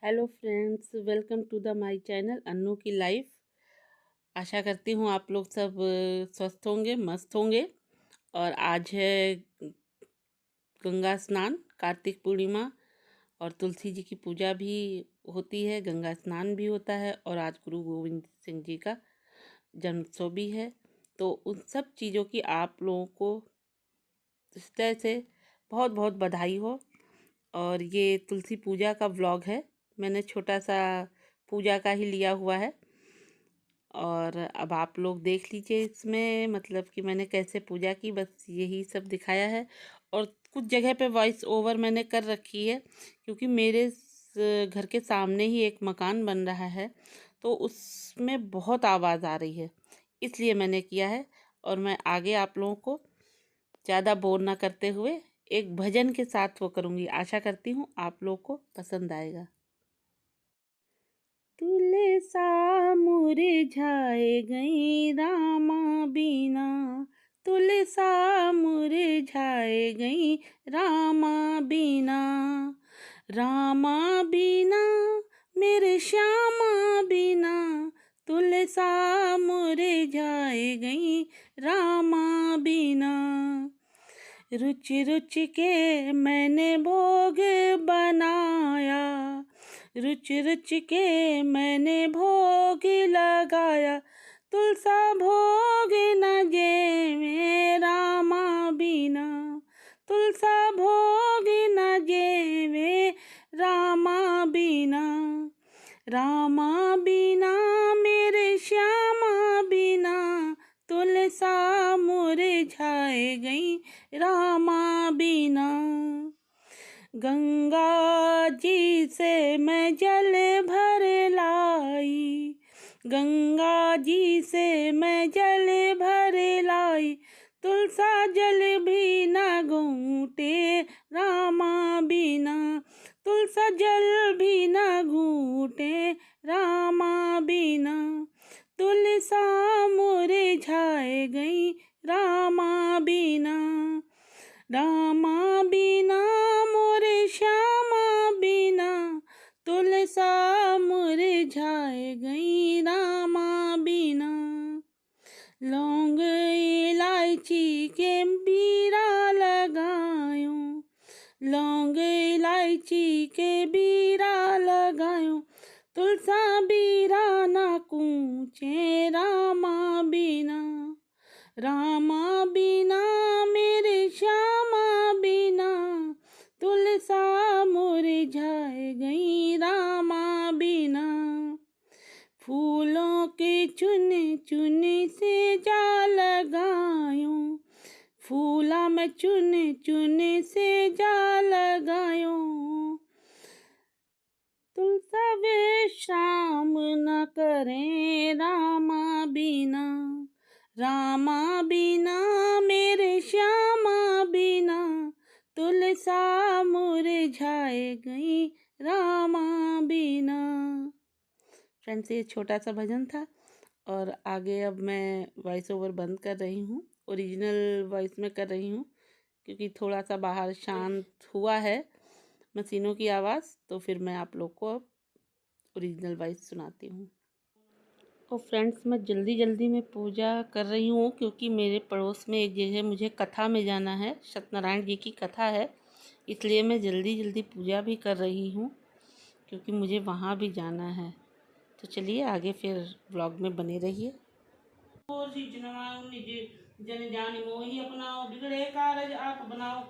Hello friends, welcome to the my channel Annu की life. आशा करती हूँ आप लोग सब स्वस्थ होंगे, मस्त होंगे। और आज है गंगा स्नान, कार्तिक पूर्णिमा, और तुलसी जी की पूजा भी होती है, गंगा स्नान भी होता है, और आज गुरु गोविंद सिंह जी का जन्मोत्सव भी है। तो उन सब चीज़ों की आप लोगों को इस तरह से बहुत बहुत बधाई हो। और ये तुलसी पूजा का व्लॉग है, मैंने छोटा सा पूजा का ही लिया हुआ है। और अब आप लोग देख लीजिए इसमें, मतलब कि मैंने कैसे पूजा की, बस यही सब दिखाया है। और कुछ जगह पे वॉइस ओवर मैंने कर रखी है, क्योंकि मेरे घर के सामने ही एक मकान बन रहा है, तो उसमें बहुत आवाज़ आ रही है, इसलिए मैंने किया है। और मैं आगे आप लोगों को ज़्यादा बोर ना करते हुए एक भजन के साथ वो करूँगी। आशा करती हूँ आप लोग को पसंद आएगा। तुलसा मुरझाए गई रामा बिना, तुलसा मुरझाए गई रामा बिना, रामा बिना मेरे श्यामा बिना, तुलसा मुरझाए गई रामा बिना। रुच रुच के मैंने भोग बनाया, रुच रुच के मैंने भोग लगाया, तुलसा भोग न जे में रामा बिना, तुलसा भोग न जे में रामा बिना, रामा बिना मेरे श्यामा बिना, तुलसा मुरझाए गई रामा बिना। गंगा जी से मैं जल भर लाई, गंगा जी से मैं जल भर लाई, तुलसा जल भी न घूटे रामा बिना, तुलसा जल भी न घूटे रामा बिना, तुलसा मुरझाए गई रामा बिना, रामा बिना मोरे श्यामा बिना, तुलसा मुरझाए गई रामा बिना। लौंग इलायची के बीरा लगायो, लौंग इलायची के बीरा लगायो, तुलसा बीरा ना कूचे रामा बिना, रामा बिना मेरे श्यामा बिना, तुलसा मुरझाए गई रामा बिना। फूलों के चुन चुन से जा लगायो, फूला में चुन चुन से जा लगायो, तुलसा विश्राम न करे रामा बिना, रामा बिना मेरे श्यामा बिना, तुलसा मुरझाए गई रामा बिना। फ्रेंड्स, ये छोटा सा भजन था, और आगे अब मैं वॉइस ओवर बंद कर रही हूँ, ओरिजिनल वॉइस में कर रही हूँ, क्योंकि थोड़ा सा बाहर शांत हुआ है मशीनों की आवाज़, तो फिर मैं आप लोग को अब ओरिजिनल वॉइस सुनाती हूँ। तो फ्रेंड्स, मैं जल्दी जल्दी में पूजा कर रही हूँ, क्योंकि मेरे पड़ोस में एक जगह मुझे कथा में जाना है, सत्यनारायण जी की कथा है, इसलिए मैं जल्दी जल्दी पूजा भी कर रही हूँ, क्योंकि मुझे वहाँ भी जाना है। तो चलिए आगे फिर व्लॉग में बने रहिए। जन जान मोहि अपनाओ, बिगड़े कारज आप बनाओ,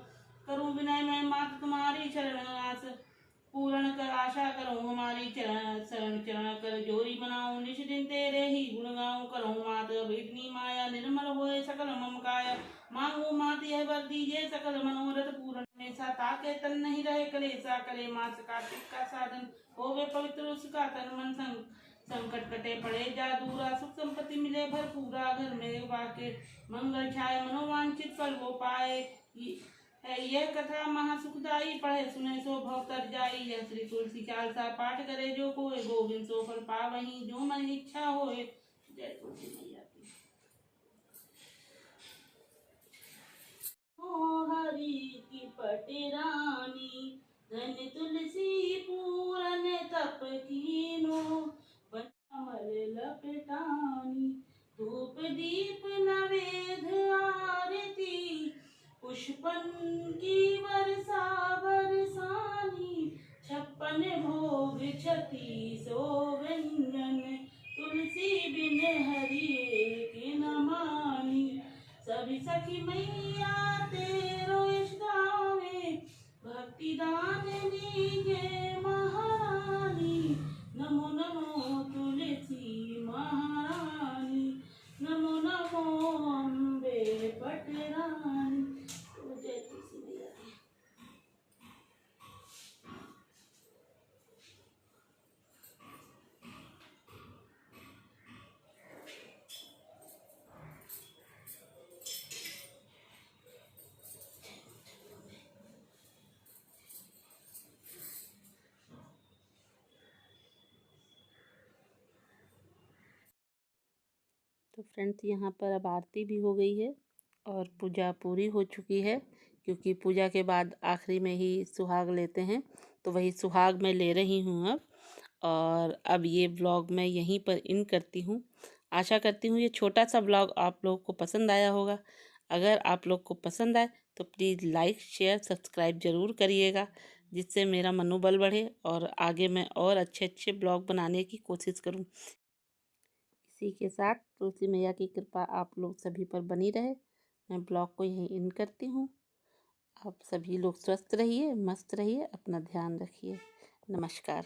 करूँ विनय मैं मात तुम्हारी शरण आस, पूर्ण कर आशा करूँ हमारी चरण शरण चरण कर जोरी बनाऊं, निश दिन तेरे ही गुण गाऊं, करूँ मात अब इतनी माया, निर्मल होए सकल मम काया, मांगू मात यह वर दीजिए सकल मनोरथ पूर्ण, ऐसा ताके तन नहीं रहे कलेसा, करे मास कार्तिक का साधन, होवे पवित्र उसका तन मन संग, संकट कटे पड़े जा दूरा, सुख संपत्ति मिले भरपूरा, घर में वाके मंगल छाए, मनोवांछित फल वो पाए, है यह कथा महासुखदाई, पढ़े सुने सो भव तर जाई, यह श्री तुलसी चालीसा पाठ करे जो कोय, गोविंद सो फल पावहीं जो मन इच्छा होए। जय तुलसी मैया की। हरि की पट रानी, धन तुलसी पूरन तप सावन की वर्षा बरसानी, 56 भोग 36 व्यंजन, तुलसी बिन हरि एक न मानी। सभी सखी मैया तेरो इस गाँव में, भक्ति दान दीजे महारानी। नमो नमो तुलसी महारानी, नमो नमो अम्बे पटरानी। जय तुलसी मैया की। तो फ्रेंड्स, यहाँ पर अब आरती भी हो गई है और पूजा पूरी हो चुकी है, क्योंकि पूजा के बाद आखिरी में ही सुहाग लेते हैं, तो वही सुहाग मैं ले रही हूँ अब। और अब ये व्लॉग मैं यहीं पर इन करती हूँ। आशा करती हूँ ये छोटा सा व्लॉग आप लोगों को पसंद आया होगा। अगर आप लोग को पसंद आए तो प्लीज़ लाइक शेयर सब्सक्राइब ज़रूर करिएगा, जिससे मेरा मनोबल बढ़े और आगे मैं और अच्छे अच्छे ब्लॉग बनाने की कोशिश करूँ। इसी के साथ तुलसी मैया की कृपा आप लोग सभी पर बनी रहे। मैं ब्लॉग को यहीं इन करती हूँ। आप सभी लोग स्वस्थ रहिए, मस्त रहिए, अपना ध्यान रखिए। नमस्कार।